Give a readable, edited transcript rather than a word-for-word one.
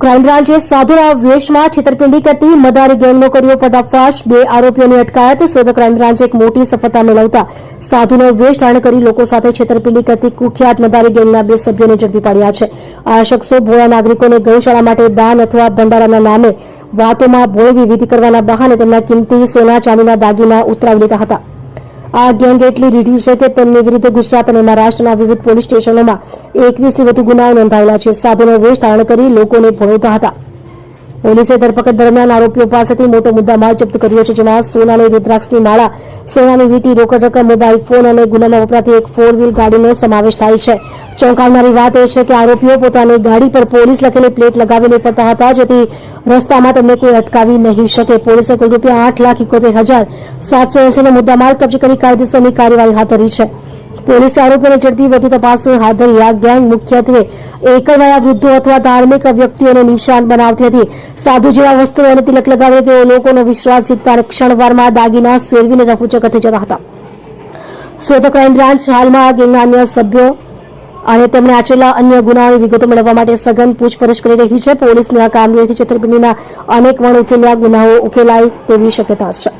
Crime બ્રાન્ચે સાધુના વેશમાં છેતરપિંડી કરતી મદારી ગેંગનો કર્યો પર્દાફાશ, 2 આરોપીઓની અટકાયત. સુરત ક્રાઇમ બ્રાન્ચે એક મોટી સફળતા મેળવતા સાધુનો વેશ ધારણ કરી લોકો સાથે છેતરપિંડી કરતી કુખ્યાત મદારી ગેંગના 2 સભ્યોને ઝડપી પાડ્યા છે. આ શખ્સો ભોળા નાગરિકોને ગૌશાળા માટે દાન અથવા ભંડારાના નામે વાતોમાં ભોળવી વિધિ કરવાના બહાને તેમના કિંમતી સોના ચાંદીના દાગીના ઉતરાવી લેતા હતા. આ ગેંગ એટલી રીઢી છે કે તેમની વિરુદ્ધ ગુજરાત અને મહારાષ્ટ્રના વિવિધ પોલીસ સ્ટેશનોમાં 21થી વધુ ગુનાઓ નોંધાયેલા છે. સાધુનો વેશ ધારણ કરી લોકોને ભોળવતા હતા. પોલીસે ધરપકડ દરમિયાન આરોપીઓ પાસેથી મોટો મુદ્દામાલ જપ્ત કર્યો છે, જેમાં સોનાની રુદ્રાક્ષની માળા, સોનાની વીંટી, રોકડ રકમ, મોબાઈલ ફોન અને ગુનામાં વપરાતી એક 4 વ્હીલ ગાડીનો સમાવેશ થાય છે. ચોંકાવનારી વાત એ છે કે આરોપીઓ પોતાની ગાડી પર પોલીસ લખેલી પ્લેટ લગાવીને ફરતા હતા, જેથી રસ્તામાં તેમને કોઈ અટકાવી નહીં શકે. પોલીસે કુલ ₹8,71,780નો મુદ્દામાલ કબજે કરી કાયદેસરની કાર્યવાહી હાથ ધરી છે. પોલીસે આરોપીઓને ઝડપી વધુ તપાસ હાથ ધરી. આ ગેંગ મુખ્યત્વે એકલવાયા વૃદ્ધો અથવા ધાર્મિક વ્યક્તિઓને નિશાન બનાવતી હતી. સાધુ જેવા વસ્ત્રો અને તિલક લગાવી તેઓ લોકોનો વિશ્વાસ જીતતા અને ક્ષણવારમાં દાગીના સેરવીને રફુચક્કર થઈ જતા હતા. સુરત ક્રાઇમ બ્રાન્ચ હાલમાં આ ગેંગના અન્ય સભ્યો અને તેમણે આચરેલા અન્ય ગુનાઓની વિગતો મેળવવા માટે સઘન પૂછપરછ કરી રહી છે. પોલીસની આ કામગીરીથી છેતરપિંડીના અનેક વણ ઉકેલ્યા ગુનાઓ ઉકેલાય તેવી શક્યતા છે.